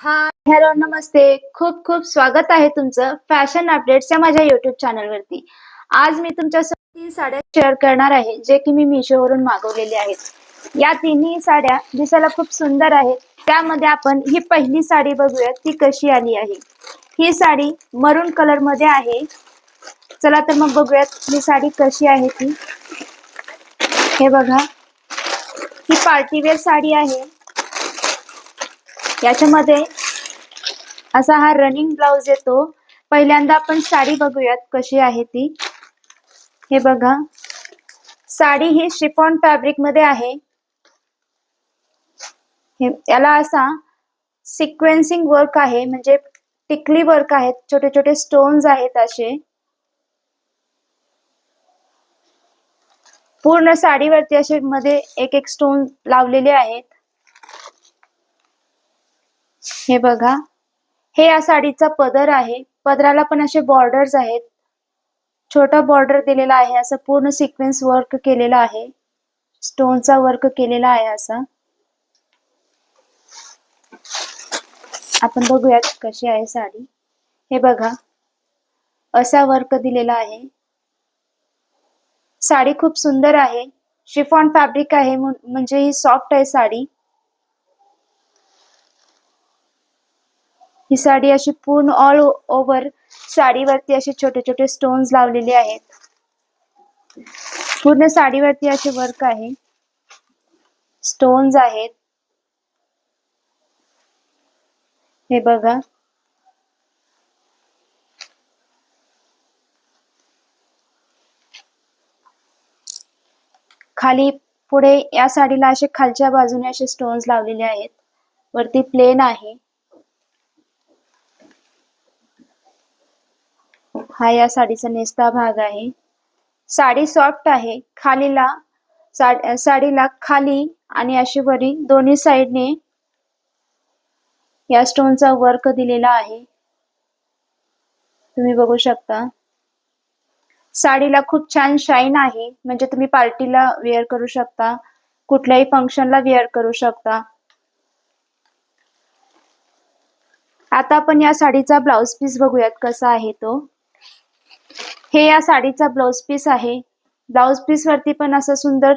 हाय, hello, नमस्ते. खूप खूप स्वागत आहे तुमचं फॅशन अपडेट्सच्या माझ्या युट्यूब चॅनलवरती. आज मी तुमच्यासोबत 3 साड्या शेअर करणार आहे, जे की मी मिशोवरून मागवलेले आहेत. या तिन्ही साड्या दिसायला खूप सुंदर आहेत. त्यामध्ये आपण ही पहिली साडी बघूया ती कशी आली आहे. ही साडी मरून कलर मध्ये आहे. चला तर मग बघूयात ही साडी कशी आहे ती. हे बघा, ही पार्टीवेअर साडी आहे. याच्यामध्ये असा हा रनिंग ब्लाउज येतो. पहिल्यांदा आपण साडी बघूयात कशी आहे ती. हे बघा, साडी ही शिफॉन फॅब्रिक मध्ये आहे. याला असा सिक्वेन्सिंग वर्क आहे, म्हणजे टिकली वर्क आहेत, छोटे छोटे स्टोन्स आहेत असे. पूर्ण साडीवरती असे मध्ये एक एक स्टोन लावलेले आहेत. हे बघा, हे या साडीचा पदर आहे. पदराला पण असे बॉर्डर्स आहेत. छोटा बॉर्डर दिलेला आहे. असं पूर्ण सिक्वेन्स वर्क केलेला आहे. स्टोनचा वर्क केलेला आहे असा. आपण बघूयात कशी आहे साडी. हे बघा, असा वर्क दिलेला आहे. साडी खूप सुंदर आहे. शिफॉन फॅब्रिक आहे, म्हणजे ही सॉफ्ट आहे साडी. ही साडी अशी पूर्ण ऑल ओव्हर साडीवरती असे छोटे छोटे स्टोन्स लावलेले आहेत. पूर्ण साडीवरती असे वर्क आहे, स्टोन्स आहेत. हे बघा, खाली पुढे या साडीला असे खालच्या बाजूने असे स्टोन्स लावलेले आहेत. वरती प्लेन आहे. हा या साडीचा नेसता भाग आहे. साडी सॉफ्ट आहे. साडीला खाली आणि अशी वरी दोन्ही साइडने या स्टोनचा वर्क दिलेला आहे. तुम्ही बघू शकता. साडीला खूप छान शाईन आहे, म्हणजे तुम्ही पार्टीला वेअर करू शकता, कुठल्याही फंक्शनला वेअर करू शकता. आता आपण या साडीचा ब्लाउज पीस बघूयात कसा आहे तो. हे या साडीचा ब्लाउज पीस आहे. ब्लाउज पीस वरती पण असं सुंदर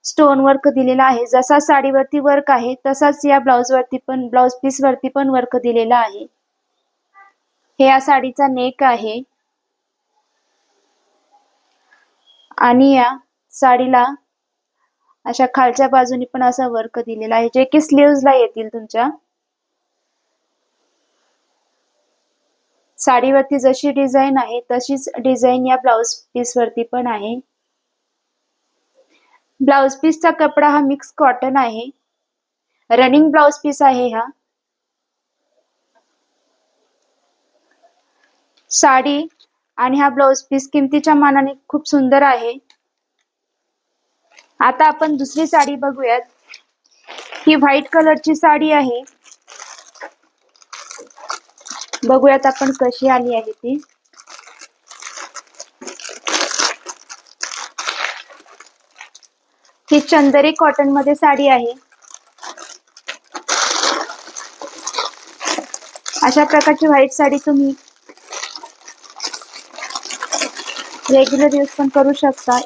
स्टोन वर्क दिलेला आहे. जसा साडीवरती वर्क आहे तसाच या ब्लाउज पीस वरती पण वर्क दिलेला आहे. हे या साडीचा नेक आहे आणि या साडीला अशा खालच्या बाजूनी पण असा वर्क दिलेला आहे, जे की स्लीव्हजला येतील तुमच्या. साडीवरती जशी डिझाईन आहे तशीच डिझाईन या ब्लाउज पीस वरती पण आहे. ब्लाउज पीसचा कपडा हा मिक्स कॉटन आहे. रनिंग ब्लाउज पीस आहे हा. साडी आणि हा ब्लाउज पीस किमतीच्या मानाने खूप सुंदर आहे. आता आपण दुसरी साडी बघूयात. ही व्हाईट कलरची साडी आहे. बघूयात आपण कशी आली आहे ती. ही चंदेरी कॉटन मध्ये साडी आहे. अशा प्रकारची व्हाईट साडी तुम्ही रेग्युलर यूज पण करू शकता.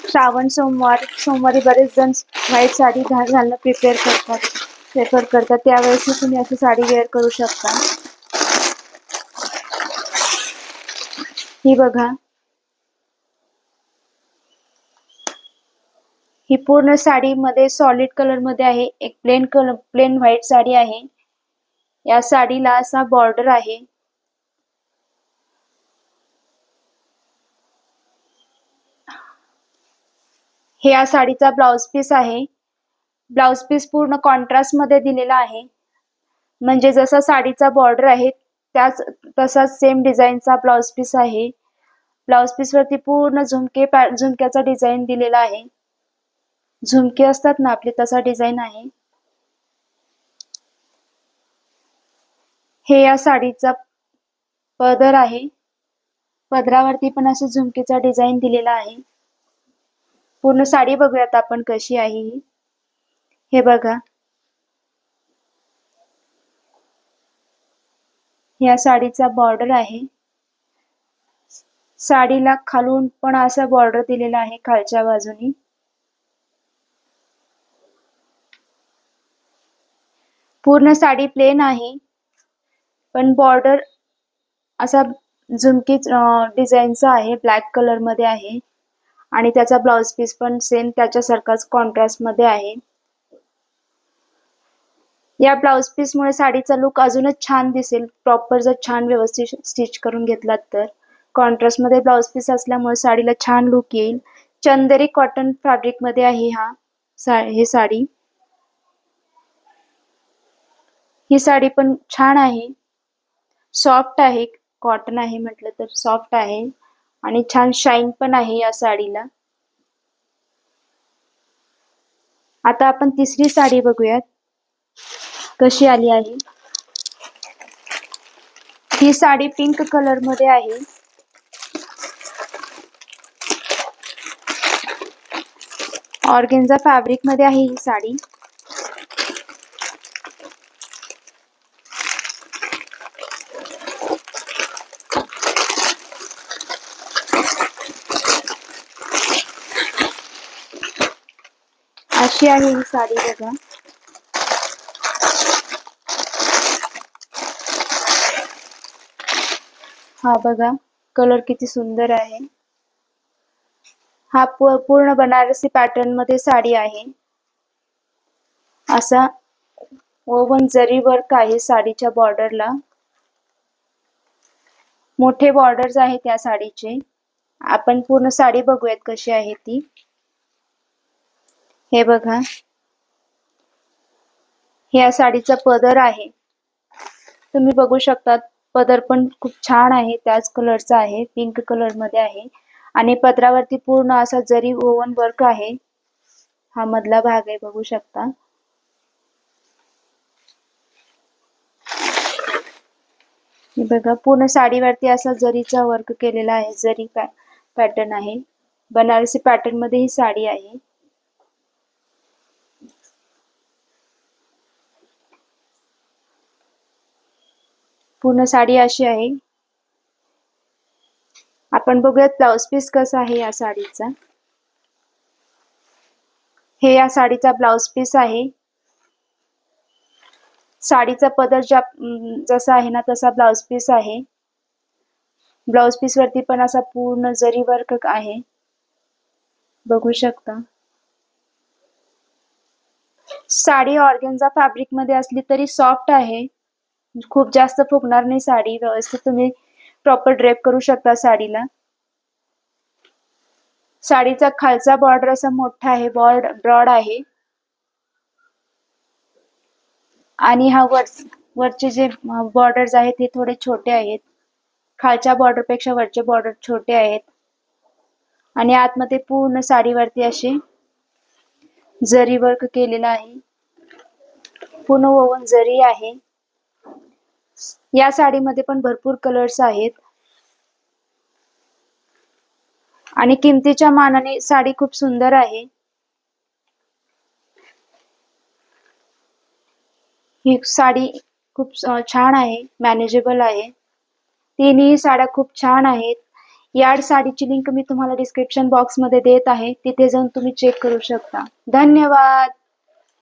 श्रावण सोमवारी बरेच जण व्हाईट साडी घालणं प्रेफर करतात. त्यावेळेस तुम्ही अशी साडी वेअर करू शकता. ही बघा, ही पूर्ण साडी मध्ये सॉलिड कलर मध्ये आहे. एक प्लेन व्हाईट साडी आहे. या साडीला असा बॉर्डर आहे. हे या साडीचा ब्लाउज पीस आहे. ब्लाउज पीस पूर्ण कॉन्ट्रास्ट मध्ये दिलेला आहे, म्हणजे जसा साडीचा बॉर्डर आहे तसाच सेम डिझाईनचा ब्लाउज पीस आहे. ब्लाउज पीस वरती पूर्ण झुमक्याचा डिझाईन दिलेला आहे. झुमके असतात ना आपले, तसा डिझाईन आहे. हे या साडीचा पदर आहे. पदरावरती पण असं झुमकेचा डिझाईन दिलेला आहे. पूर्ण साडी बघूयात आपण कशी आहे ही. हे बघा, या साडीचा बॉर्डर आहे. साडीला खालून पण असा बॉर्डर दिलेला आहे खालच्या बाजूनी. पूर्ण साडी प्लेन आहे, पण बॉर्डर असा झुमकी डिझाईनचा आहे, ब्लॅक कलर मध्ये आहे. आणि त्याचा ब्लाउज पीस पण सेम त्याच्यासारखाच कॉन्ट्रास्ट मध्ये आहे. या ब्लाउज पीस मुळे साडीचा लुक अजूनच छान दिसेल, प्रॉपर जर छान व्यवस्थित स्टिच करून घेतलात तर. कॉन्ट्रास्ट मध्ये ब्लाउज पीस असल्यामुळे साडीला छान लुक येईल. चंदेरी कॉटन फॅब्रिक मध्ये आहे ही साडी. ही साडी पण छान आहे, सॉफ्ट आहे, कॉटन आहे म्हटलं तर सॉफ्ट आहे आणि छान शाईन पण आहे या साडीला. आता आपण तिसरी साडी बघूयात कशी आली आहे. ही साडी पिंक कलर मध्ये आहे. ऑर्गेन्झा फॅब्रिक मध्ये आहे ही साडी. अशी आहे ही साडी बघा. हा बघा कलर किती सुंदर आहे. हा पूर्ण बनारसी पॅटर्न मध्ये साडी आहे. असा ओवन जरी वर्क आहे साडीच्या बॉर्डरला. मोठे बॉर्डर्स आहेत या साडीचे. आपण पूर्ण साडी बघूयात कशी आहे ती. हे बघा, हे या साडीचा पदर आहे. तुम्ही बघू शकता पदर पण खूप छान आहे, त्याच कलरचा आहे, पिंक कलर मध्ये आहे. आणि पदरावरती पूर्ण असा जरी ओवन वर्क आहे. हा मधला भाग आहे, बघू शकता. हे बघा पूर्ण साडीवरती असा जरीचा वर्क केलेला आहे, जरी पॅटर्न आहे. बनारसी पॅटर्न मध्ये ही साडी आहे. पूर्ण साडी अशी आहे. आपण बघूयात ब्लाउज पीस कसा आहे या साडीचा. हे या साडीचा ब्लाउज पीस आहे. साडीचा पदर जसा आहे ना तसा ब्लाउज पीस आहे. ब्लाउज पीस वरती पण असा पूर्ण जरी वर्क आहे, बघू शकता. साडी ऑर्गेन्झा फॅब्रिक मध्ये असली तरी सॉफ्ट आहे, खूप जास्त फुगणार नाही साडी. व्यवस्थित तुम्ही प्रॉपर ड्रेप करू शकता साडीला. साडीचा खालचा बॉर्डर असा मोठा आहे, ब्रॉड आहे. आणि हा वरचे जे बॉर्डर्स आहेत ते थोडे छोटे आहेत. खालच्या बॉर्डर पेक्षा वरचे बॉर्डर छोटे आहेत. आणि आतमध्ये पूर्ण साडीवरती असे जरी वर्क केलेला आहे. पूर्ण ओवन जरी आहे. या साडीमध्ये पण भरपूर कलर्स आहेत. आणि किमतीच्या मानाने साडी खूप सुंदर आहे. ही साडी खूप छान आहे, मॅनेजेबल आहे. तिन्ही साड्या खूप छान आहेत. या साडीची लिंक मी तुम्हाला डिस्क्रिप्शन बॉक्स मध्ये देत आहे, तिथे जाऊन तुम्ही चेक करू शकता. धन्यवाद.